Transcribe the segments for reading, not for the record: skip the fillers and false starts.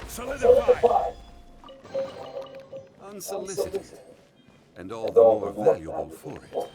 Solidify! Unsolicited, and all the more valuable for it.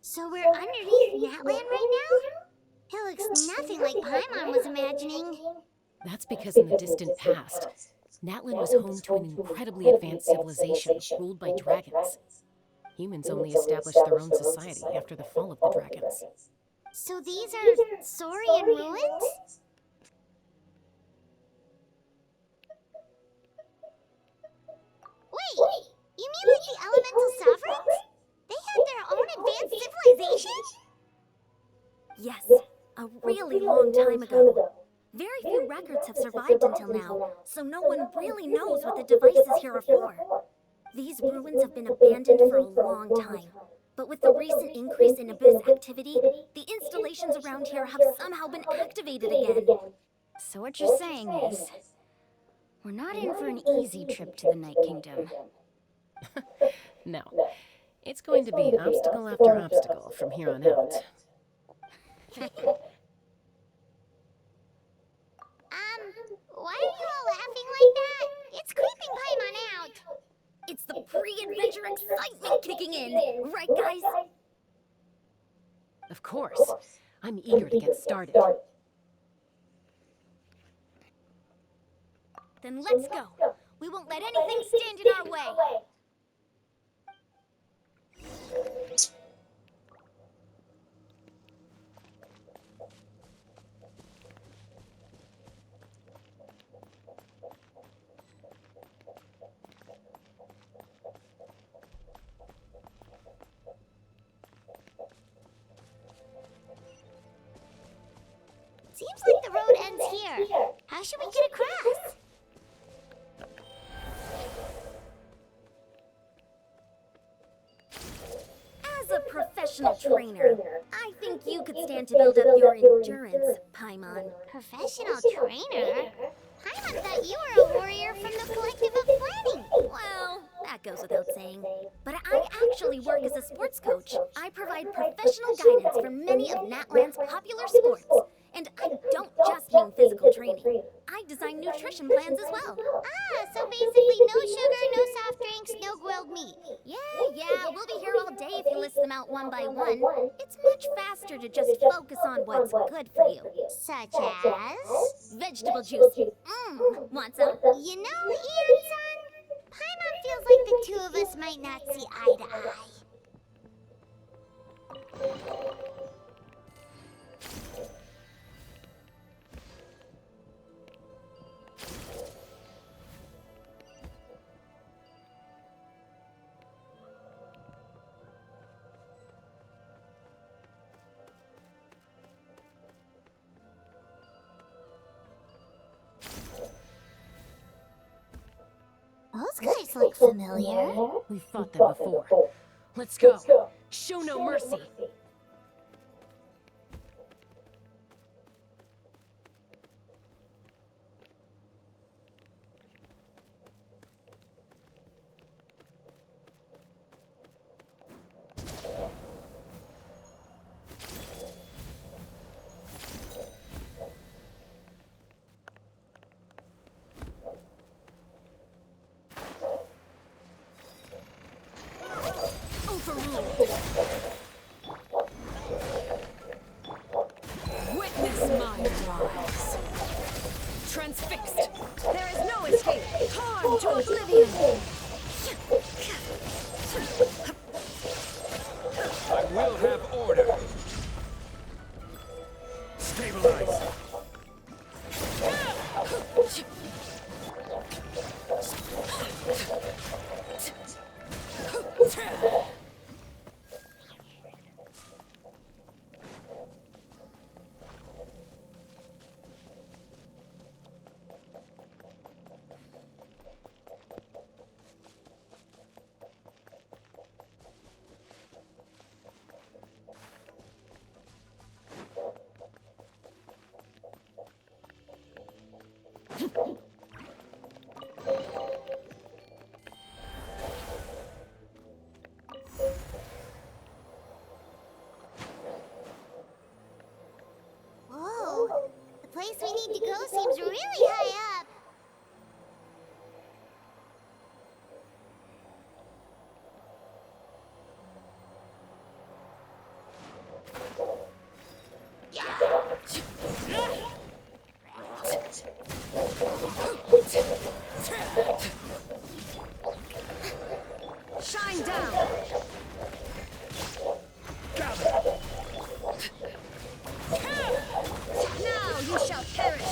So we're underneath Natland right now? It looks nothing like Paimon was imagining. That's because in the distant past, Natlan was home to an incredibly advanced civilization ruled by dragons. Humans only established their own society after the fall of the dragons. So these are Saurian ruins? Wait, you mean like the elemental sovereigns? They had their own advanced civilization? Yes, a really long time ago. Very few records have survived until now, so no one really knows what the devices here are for. These ruins have been abandoned for a long time, but with the recent increase in Abyss activity, the installations around here have somehow been activated again. So what you're saying is, we're not in for an easy trip to the Night Kingdom. No, it's going to be obstacle after obstacle from here on out. Why are you all laughing like that? It's creeping Paimon out. It's the pre-adventure excitement kicking in, right guys? Of course. I'm eager to get started. Then let's go. We won't let anything stand in our way. Seems like the road ends here. How should we get across? As a professional trainer, I think you could stand to build up your endurance, Paimon. Professional trainer? Paimon thought you were a warrior from the Collective of Planning. Well, that goes without saying. But I actually work as a sports coach. I provide professional guidance for many of Natland's popular sports. And I don't just mean physical training. I design nutrition plans as well. Ah, so basically no sugar, no soft drinks, no grilled meat. Yeah, we'll be here all day if you list them out one by one. It's much faster to just focus on what's good for you. Such as? Vegetable juice. Want some? You know, Ian-san, Paimon feels like the two of us might not see eye to eye. Those guys look familiar. We've fought them before. Let's go. Show no mercy. Overruled. Witness my rise. Transfixed. There is no escape. Torn to oblivion. I will have order. Stabilize. Whoa, the place we need to go seems really high up. Shine down. Now you shall perish.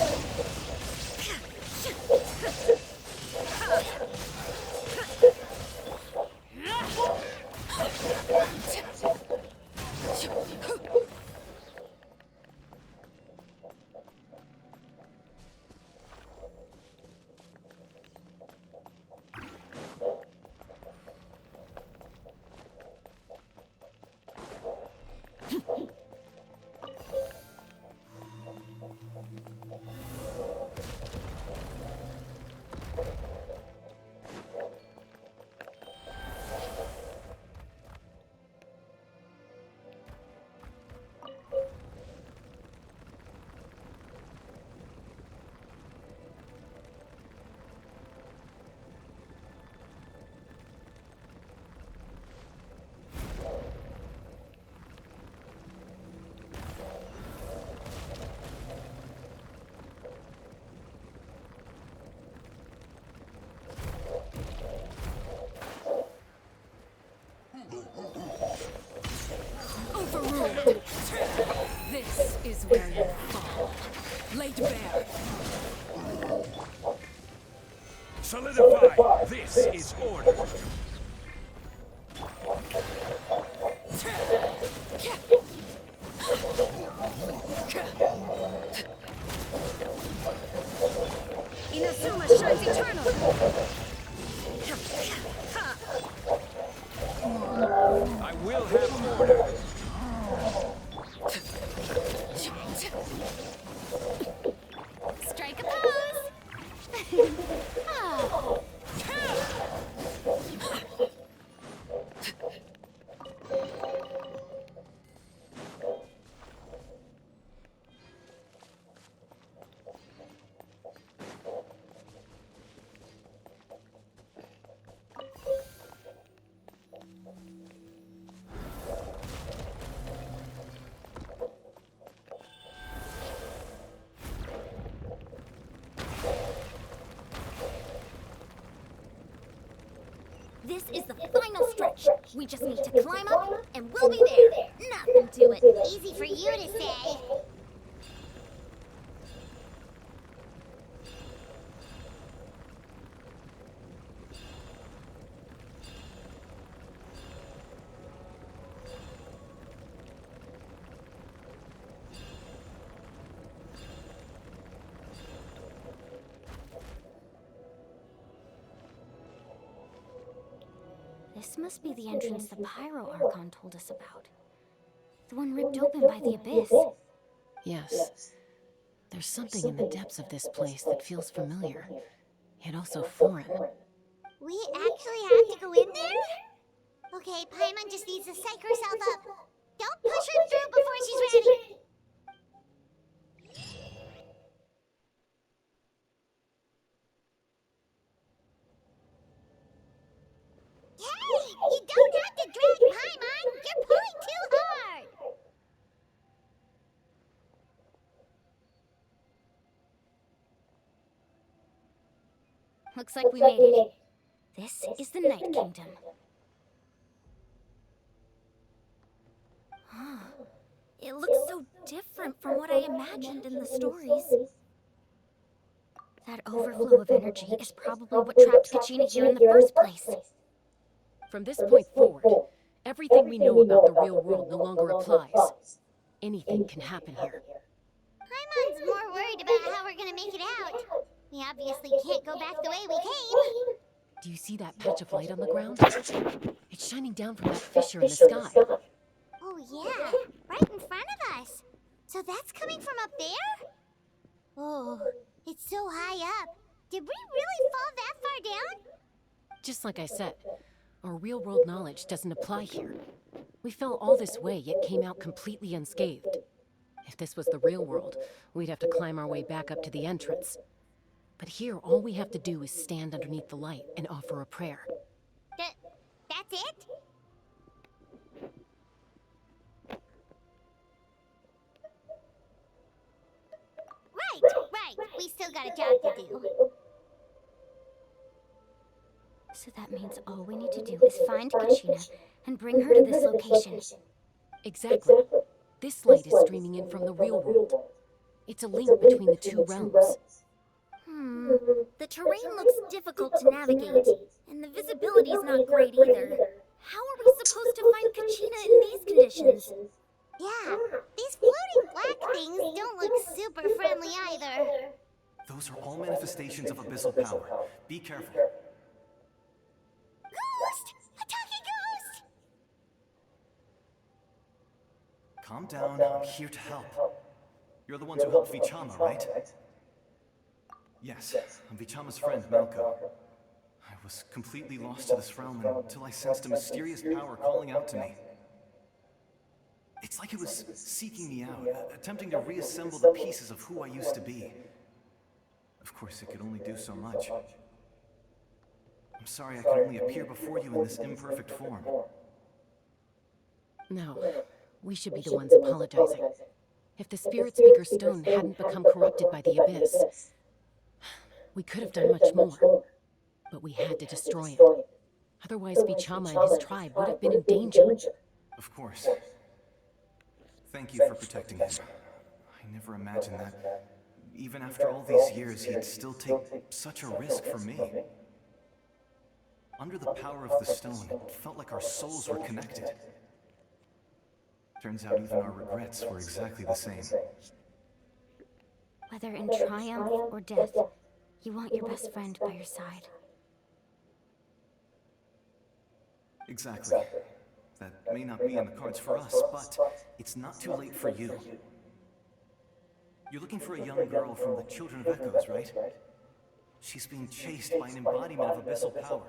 Overruled. This is where you fall. Laid bare. Solidify. This is order. Inazuma shines eternal. I will have order. Strike a pose. Oh. This is the final stretch. We just need to climb up, and we'll be there. Nothing to it. Easy for you to say. This must be the entrance the Pyro Archon told us about. The one ripped open by the Abyss. Yes. There's something in the depths of this place that feels familiar, yet also foreign. We actually have to go in there? Okay, Paimon just needs to psych herself up. Don't push her through before she's ready. Hey, you don't have to drag Paimon Looks like we made it. This is the Night Kingdom. It looks so different from what I imagined in the stories. That overflow of energy is probably what trapped Kachina here in the first place. From this point forward, everything we know about the real world no longer applies. Anything can happen here. Paimon's more worried about how we're gonna make it out. We obviously can't go back the way we came. Do you see that patch of light on the ground? It's shining down from that fissure in the sky. Oh yeah, right in front of us. So that's coming from up there? Oh, it's so high up. Did we really fall that far down? Just like I said, our real-world knowledge doesn't apply here. We fell all this way, yet came out completely unscathed. If this was the real world, we'd have to climb our way back up to the entrance. But here, all we have to do is stand underneath the light and offer a prayer. That's it? Right. We still got a job to do. So that means all we need to do is find Kachina and bring her to this location. Exactly. This light is streaming in from the real world. It's a link between the two realms. The terrain looks difficult to navigate, and the visibility's not great either. How are we supposed to find Kachina in these conditions? Yeah, these floating black things don't look super friendly either. Those are all manifestations of abyssal power. Be careful. Ghost! A talking ghost! Calm down, I'm here to help. You're the ones who helped Vichama, right? Yes, I'm Vichama's friend, Malco. I was completely lost to this realm until I sensed a mysterious power calling out to me. It's like it was seeking me out, attempting to reassemble the pieces of who I used to be. Of course, it could only do so much. I'm sorry I could only appear before you in this imperfect form. No, we should be the ones apologizing. If the Spirit Speaker Stone hadn't become corrupted by the Abyss, we could have done much more. But we had to destroy it. Otherwise, Vichama and his tribe would have been in danger. Of course. Thank you for protecting him. I never imagined that, even after all these years, he'd still take such a risk for me. Under the power of the stone, it felt like our souls were connected. Turns out even our regrets were exactly the same. Whether in triumph or death, you want your best friend by your side. Exactly. That may not be in the cards for us, but it's not too late for you. You're looking for a young girl from the Children of Echoes, right? She's being chased by an embodiment of abyssal power.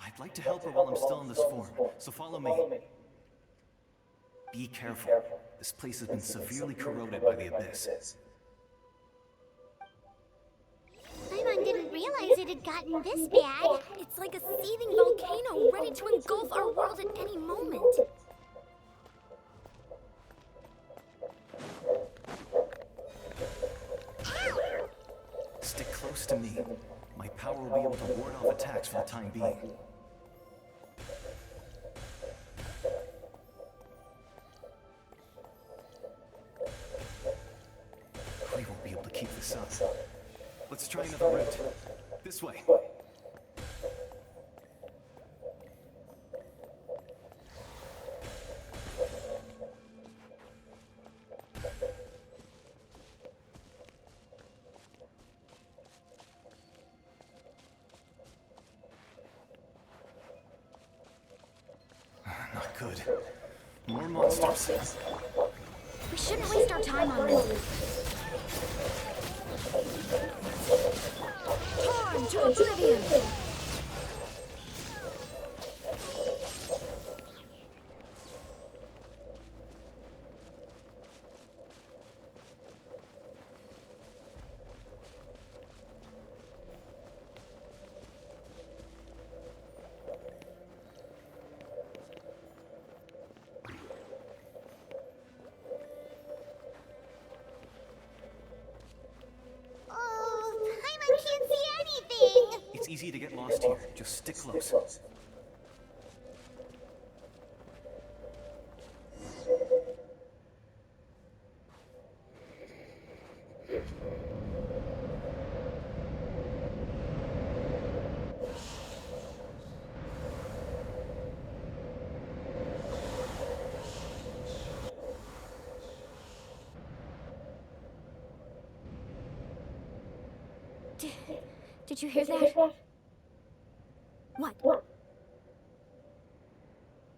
I'd like to help her while I'm still in this form, so follow me. Be careful. This place has been severely corroded by the Abyss. Paimon didn't realize it had gotten this bad. It's like a seething volcano ready to engulf our world at any moment. Stick close to me. My power will be able to ward off attacks for the time being. We won't be able to keep this up. Let's try another route. This way. Not good. More monsters. We shouldn't waste our time on this. Torn to oblivion! Oh, Paimon can't see lost here. Just stick close. Did you hear that? What?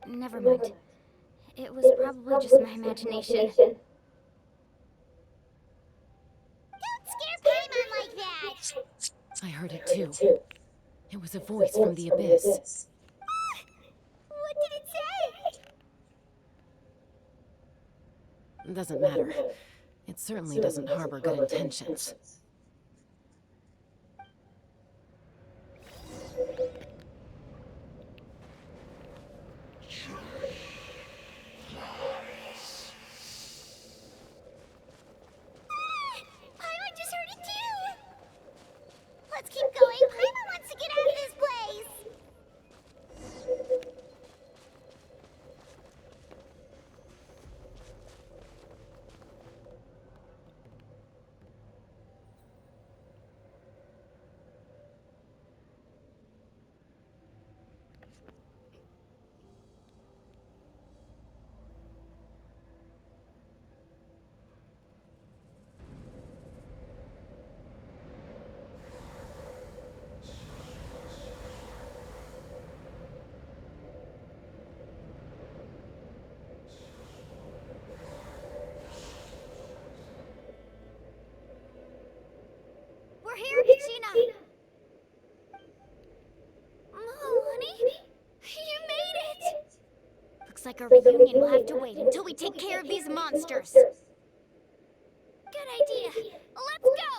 Never mind. It was probably just my imagination. Don't scare Paimon like that! I heard it too. It was a voice from the abyss. What did it say? Doesn't matter. It certainly doesn't harbor good intentions. Paimon just heard it too! Let's keep going. Paimon wants to get out of this place! We're here, Kachina! Oh, honey? You made it! Looks like our reunion will have to wait until we take care of these monsters. Good idea. Let's go!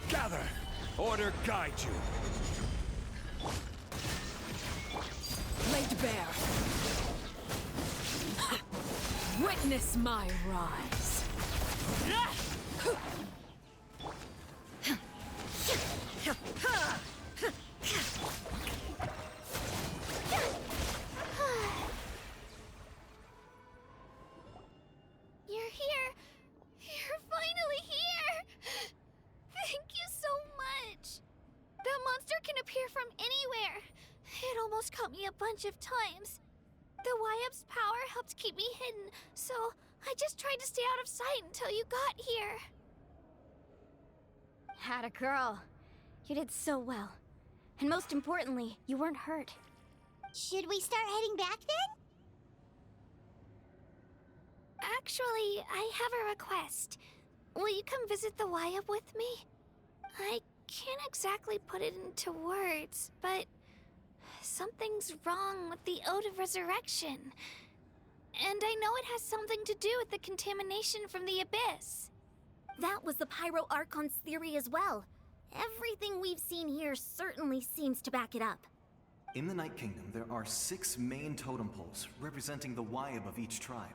Gather! Order guide you. Laid bare. Witness my rise. You're here. You're finally here. Thank you so much. That monster can appear from anywhere. It almost caught me a bunch of times. The Wyap's power helped keep me hidden, so I just tried to stay out of sight until you got here. Atta girl. You did so well. And most importantly, you weren't hurt. Should we start heading back then? Actually, I have a request. Will you come visit the Wyap with me? I can't exactly put it into words, but something's wrong with the Ode of Resurrection. And I know it has something to do with the contamination from the Abyss. That was the Pyro Archon's theory as well. Everything we've seen here certainly seems to back it up. In the Night Kingdom, there are 6 main totem poles representing the Wyab of each tribe.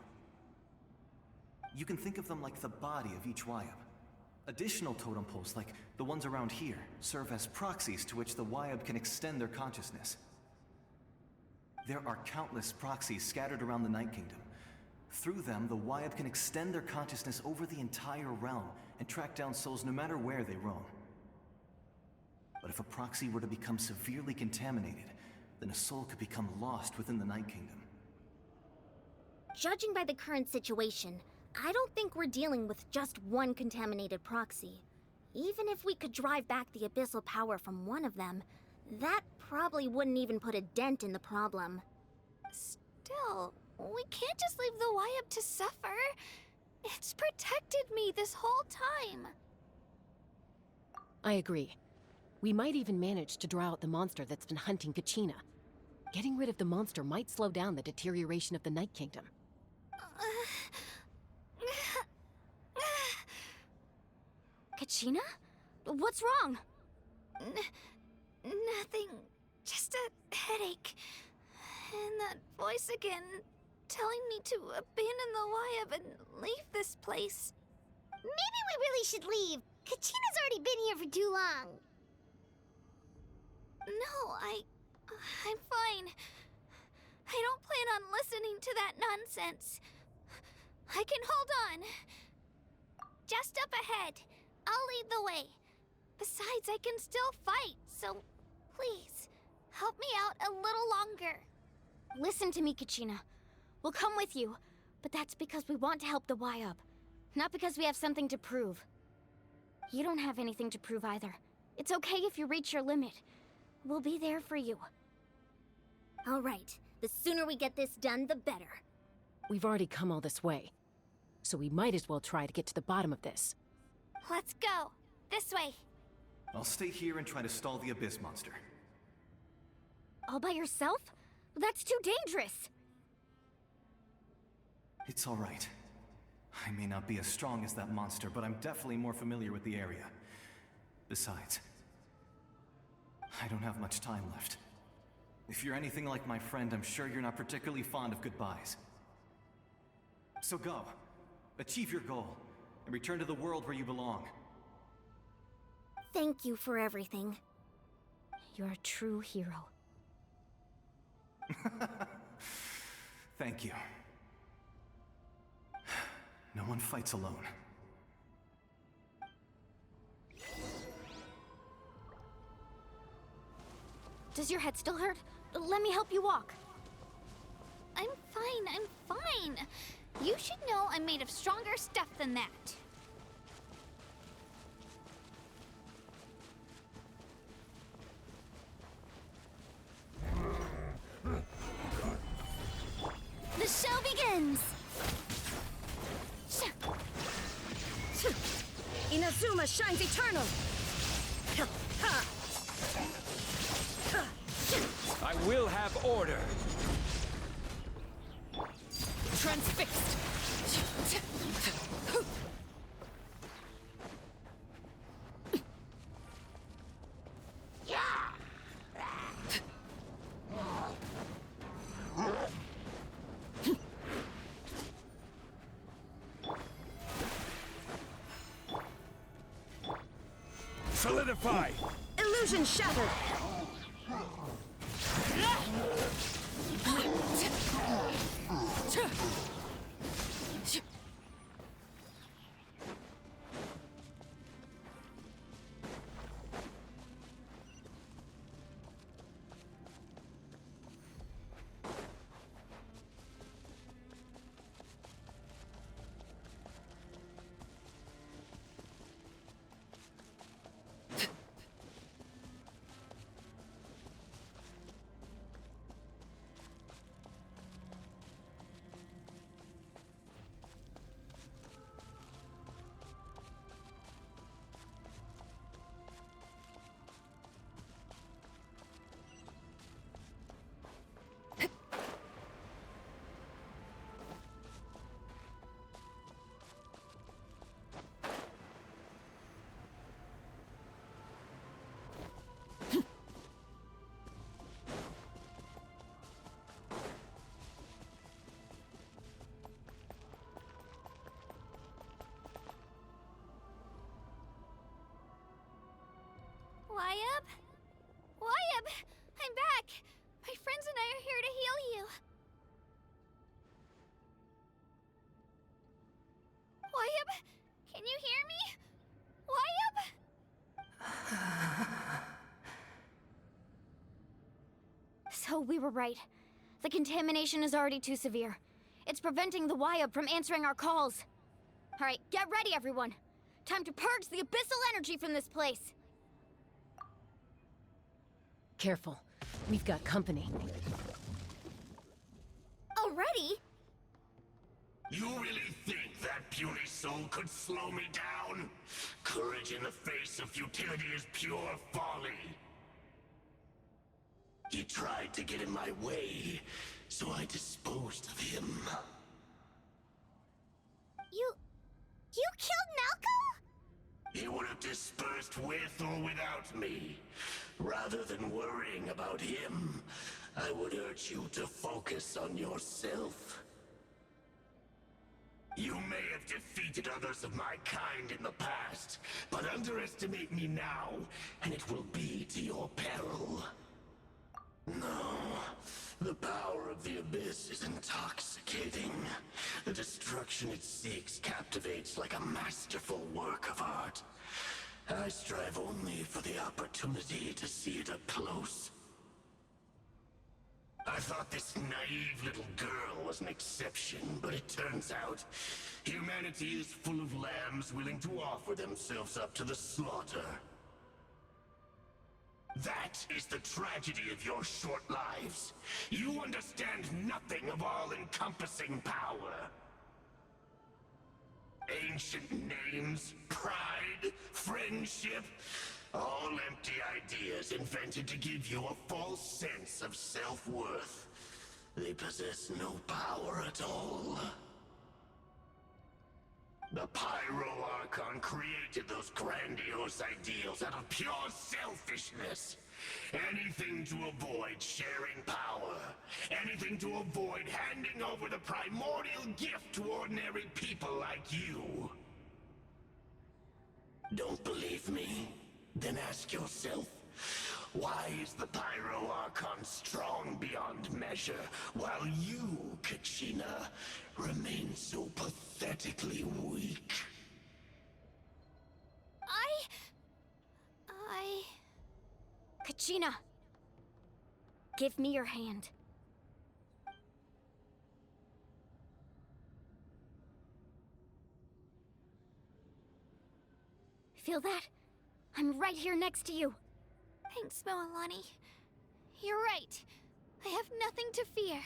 You can think of them like the body of each Wyab. Additional totem poles, like the ones around here, serve as proxies to which the Wyab can extend their consciousness. There are countless proxies scattered around the Night Kingdom. Through them, the Wyab can extend their consciousness over the entire realm and track down souls no matter where they roam. But if a proxy were to become severely contaminated, then a soul could become lost within the Night Kingdom. Judging by the current situation, I don't think we're dealing with just one contaminated proxy. Even if we could drive back the abyssal power from one of them, that probably wouldn't even put a dent in the problem. Still, we can't just leave the Wyap to suffer. It's protected me this whole time. I agree. We might even manage to draw out the monster that's been hunting Kachina. Getting rid of the monster might slow down the deterioration of the Night Kingdom. Kachina? What's wrong? Nothing. Just a headache. And that voice again, telling me to abandon the Wyab and leave this place. Maybe we really should leave. Kachina's already been here for too long. No, I'm fine. I don't plan on listening to that nonsense. I can hold on. Just up ahead. I'll lead the way. Besides, I can still fight, so please, help me out a little longer. Listen to me, Kachina. We'll come with you, but that's because we want to help the Wyab, not because we have something to prove. You don't have anything to prove either. It's okay if you reach your limit. We'll be there for you. All right. The sooner we get this done, the better. We've already come all this way, so we might as well try to get to the bottom of this. Let's go. This way. I'll stay here and try to stall the Abyss monster. All by yourself? That's too dangerous! It's all right. I may not be as strong as that monster, but I'm definitely more familiar with the area. Besides, I don't have much time left. If you're anything like my friend, I'm sure you're not particularly fond of goodbyes. So go. Achieve your goal, and return to the world where you belong. Thank you for everything. You're a true hero. Thank you. No one fights alone. Does your head still hurt? Let me help you walk. I'm fine. You should know I'm made of stronger stuff than that. The show begins! Inazuma shines eternal! I will have order! Transfixed! Solidify! Illusion shattered! Wyab? Wyab! I'm back! My friends and I are here to heal you. Wyab? Can you hear me? Wyab? So we were right. The contamination is already too severe. It's preventing the Wyab from answering our calls. Alright, get ready everyone. Time to purge the abyssal energy from this place. Careful. We've got company. Already? You really think that puny soul could slow me down? Courage in the face of futility is pure folly. He tried to get in my way, so I disposed of him. You killed Malcolm? He would have dispersed with or without me. Rather than worrying about him, I would urge you to focus on yourself. You may have defeated others of my kind in the past, but underestimate me now, and it will be to your peril. No, the power of the Abyss is intoxicating. The destruction it seeks captivates like a masterful work of art. I strive only for the opportunity to see it up close. I thought this naive little girl was an exception, but it turns out humanity is full of lambs willing to offer themselves up to the slaughter. That is the tragedy of your short lives. You understand nothing of all-encompassing power. Ancient names, pride, friendship, all empty ideas invented to give you a false sense of self-worth. They possess no power at all. The Pyro Archon created those grandiose ideals out of pure selfishness. Anything to avoid sharing power. Anything to avoid handing over the primordial gift to ordinary people like you. Don't believe me? Then ask yourself, why is the Pyro Archon strong beyond measure, while you, Kachina, remain so pathetically weak? Kachina! Give me your hand. Feel that? I'm right here next to you. Thanks, Moalani. You're right. I have nothing to fear.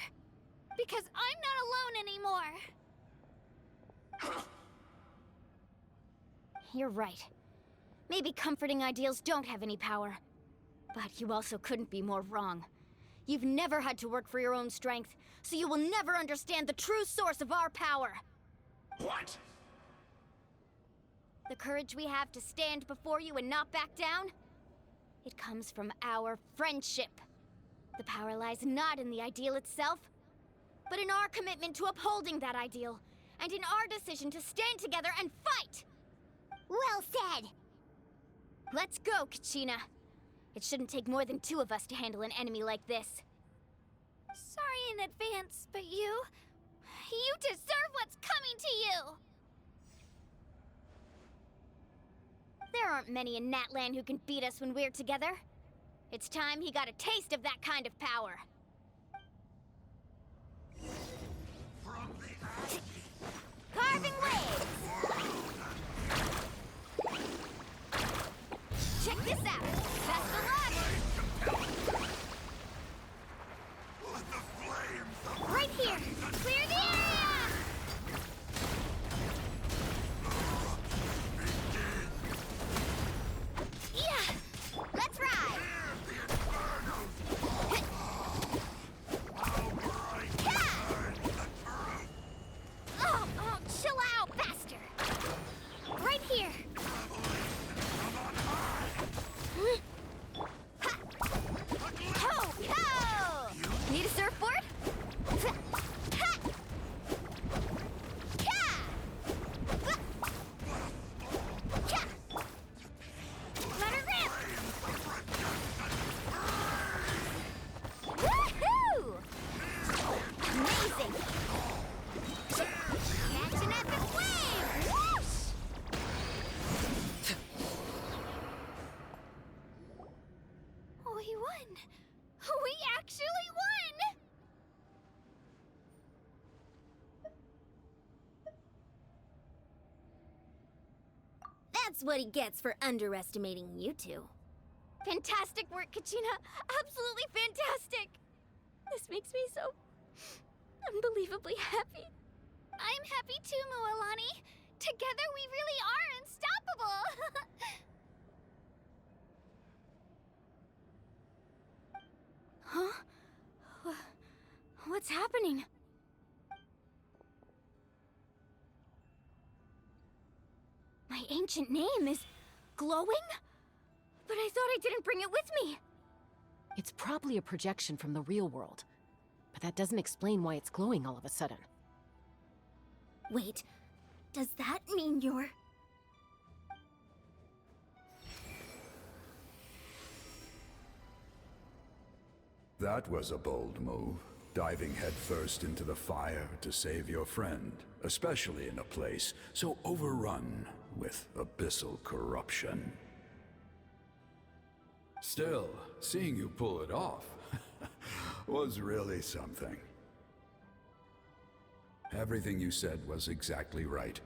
Because I'm not alone anymore. You're right. Maybe comforting ideals don't have any power. But you also couldn't be more wrong. You've never had to work for your own strength, so you will never understand the true source of our power. What? The courage we have to stand before you and not back down? It comes from our friendship. The power lies not in the ideal itself, but in our commitment to upholding that ideal, and in our decision to stand together and fight! Well said! Let's go, Kachina. It shouldn't take more than 2 of us to handle an enemy like this. Sorry in advance, but you deserve what's coming to you! There aren't many in Natlan who can beat us when we're together. It's time he got a taste of that kind of power. Carving waves! Check this out! Best of luck! Right here! Clear the area! Yeah! Let's ride! Oh, chill out, bastard! Right here! Ho! Ho! Need a surfboard? Ha! Ka! Ka! Let her rip! Woohoo! Amazing! Catch an epic wave! Whoosh! We won! We actually won! That's what he gets for underestimating you two. Fantastic work, Kachina! Absolutely fantastic! This makes me so unbelievably happy. I'm happy too, Moalani. Together we really are unstoppable! Huh? What's happening? My ancient name is glowing? But I thought I didn't bring it with me! It's probably a projection from the real world. But that doesn't explain why it's glowing all of a sudden. Wait, does that mean you're... That was a bold move, diving headfirst into the fire to save your friend, especially in a place so overrun with abyssal corruption. Still, seeing you pull it off was really something. Everything you said was exactly right.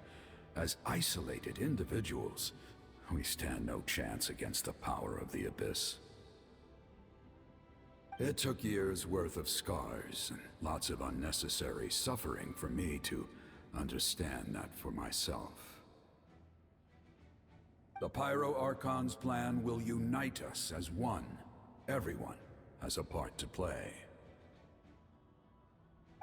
As isolated individuals, we stand no chance against the power of the Abyss. It took years' worth of scars and lots of unnecessary suffering for me to understand that for myself. The Pyro Archon's plan will unite us as one. Everyone has a part to play.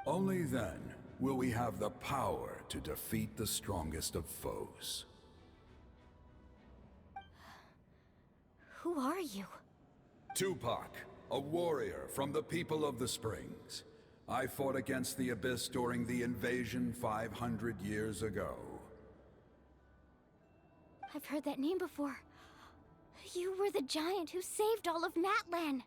Only then will we have the power to defeat the strongest of foes. Who are you? Tupac, a warrior from the people of the Springs. I fought against the Abyss during the invasion 500 years ago. I've heard that name before. You were the giant who saved all of Natlan.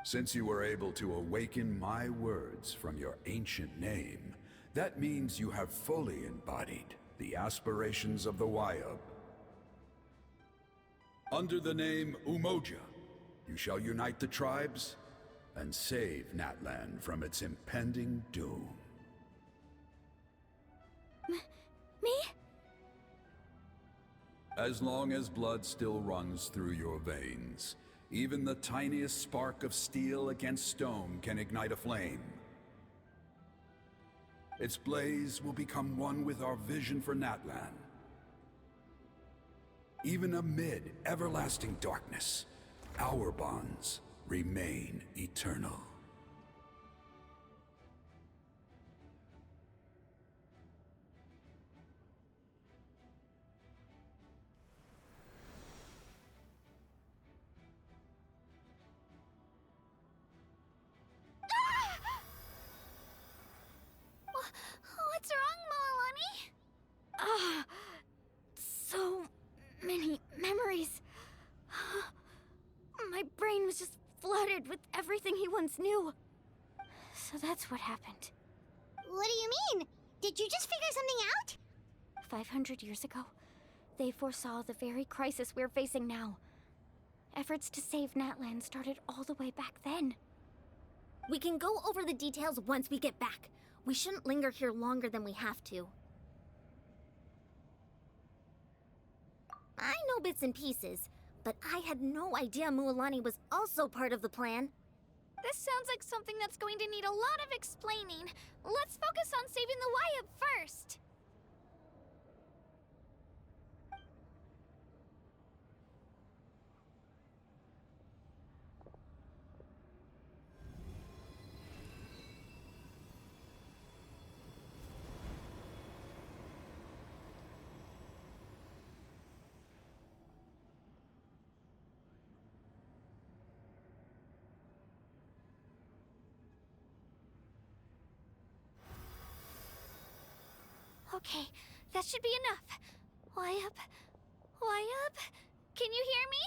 Since you were able to awaken my words from your ancient name, that means you have fully embodied the aspirations of the Wyub. Under the name Umoja, you shall unite the tribes and save Natlan from its impending doom. Me? As long as blood still runs through your veins, even the tiniest spark of steel against stone can ignite a flame. Its blaze will become one with our vision for Natlan. Even amid everlasting darkness, our bonds remain eternal. What's wrong, Moalani? So many memories. My brain was just flooded with everything he once knew. So that's what happened. What do you mean? Did you just figure something out? 500 years ago, they foresaw the very crisis we're facing now. Efforts to save Natlan started all the way back then. We can go over the details once we get back. We shouldn't linger here longer than we have to. I know bits and pieces, but I had no idea Mualani was also part of the plan. This sounds like something that's going to need a lot of explaining. Let's focus on saving the Wyub first. Okay, that should be enough. Wyub? Wyub? Can you hear me?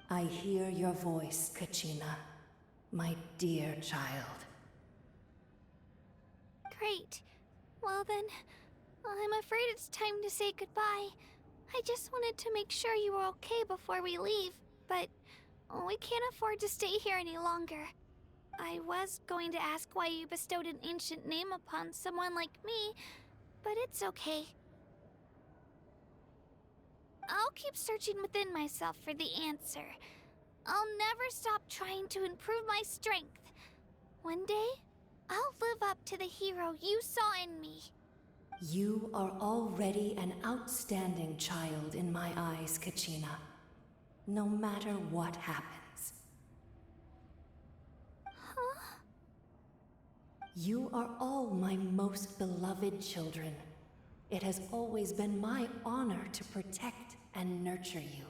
I hear your voice, Kachina, my dear child. Great. Well then, I'm afraid it's time to say goodbye. I just wanted to make sure you were okay before we leave, but we can't afford to stay here any longer. I was going to ask why you bestowed an ancient name upon someone like me, but it's okay. I'll keep searching within myself for the answer. I'll never stop trying to improve my strength. One day, I'll live up to the hero you saw in me. You are already an outstanding child in my eyes, Kachina. No matter what happens. You are all my most beloved children. It has always been my honor to protect and nurture you.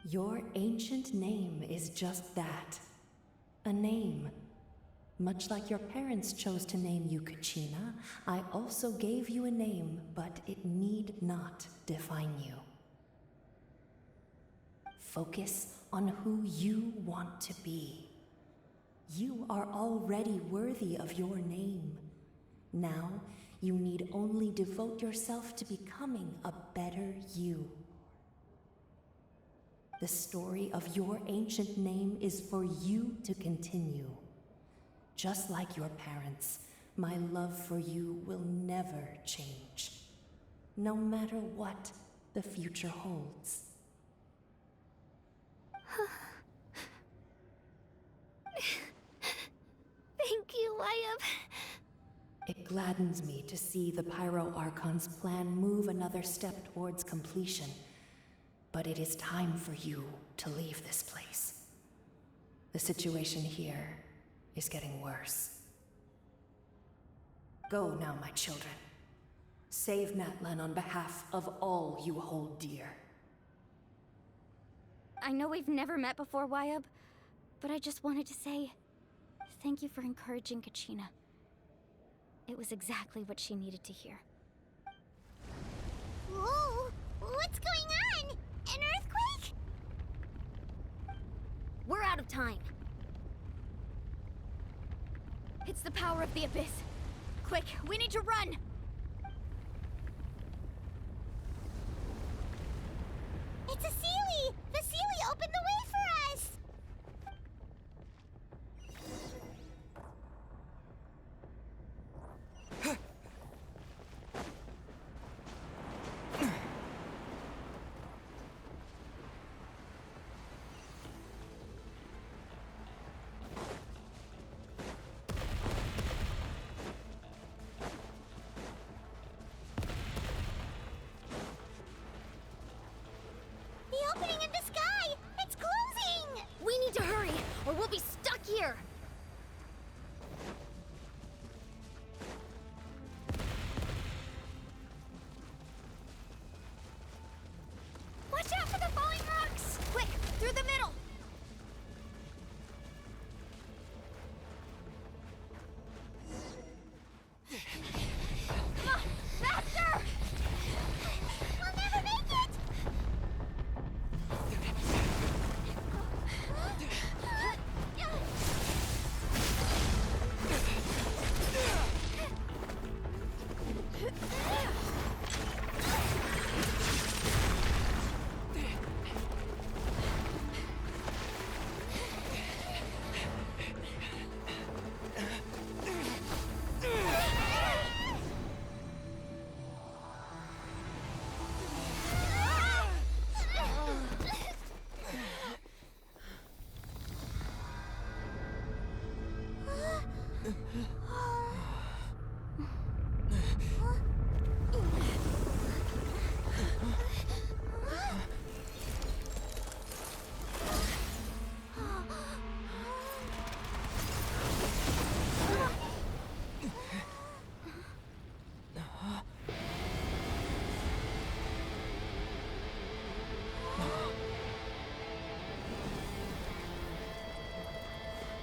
Your ancient name is just that. A name. Much like your parents chose to name you Kachina, I also gave you a name, but it need not define you. Focus on who you want to be. You are already worthy of your name. Now, you need only devote yourself to becoming a better you. The story of your ancient name is for you to continue. Just like your parents, my love for you will never change, no matter what the future holds. Thank you, Wyatt. It gladdens me to see the Pyro Archon's plan move another step towards completion. But it is time for you to leave this place. The situation here is getting worse. Go now, my children. Save Natlan on behalf of all you hold dear. I know we've never met before, Wyatt, but I just wanted to say thank you for encouraging Kachina. It was exactly what she needed to hear. Whoa! What's going on? An earthquake? We're out of time. It's the power of the Abyss. Quick, we need to run! It's a Seelie! The Seelie opened the way for us! The opening in the sky! It's closing! We need to hurry, or we'll be stuck here! Watch out for the falling rocks! Quick, through the middle! Come on, faster! We'll never make it!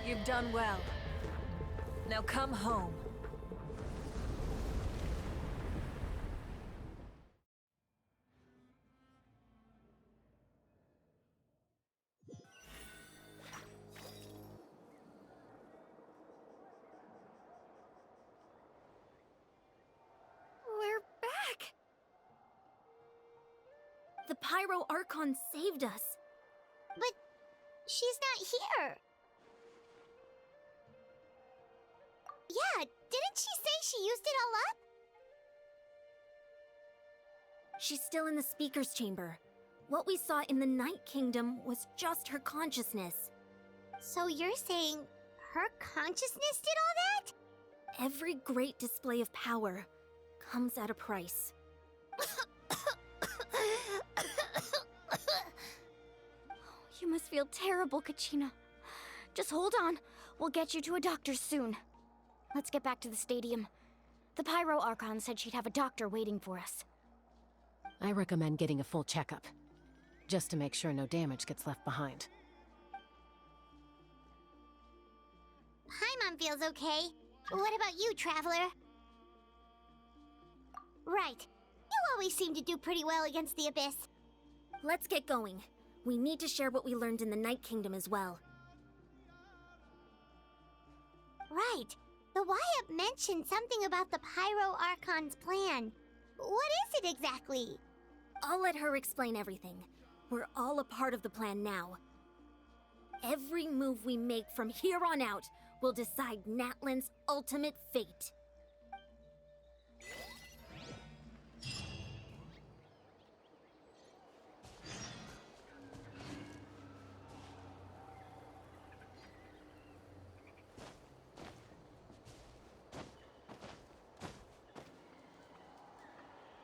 You've done well. Now come home. We're back! The Pyro Archon saved us. But she's not here. Yeah, didn't she say she used it all up? She's still in the Speaker's Chamber. What we saw in the Night Kingdom was just her consciousness. So you're saying her consciousness did all that? Every great display of power comes at a price. You must feel terrible, Kachina. Just hold on. We'll get you to a doctor soon. Let's get back to the stadium. The Pyro Archon said she'd have a doctor waiting for us. I recommend getting a full checkup, just to make sure no damage gets left behind. Paimon feels okay. What about you, Traveler? Right. You always seem to do pretty well against the Abyss. Let's get going. We need to share what we learned in the Night Kingdom as well. Right. The Wyatt mentioned something about the Pyro Archon's plan. What is it exactly? I'll let her explain everything. We're all a part of the plan now. Every move we make from here on out will decide Natlan's ultimate fate.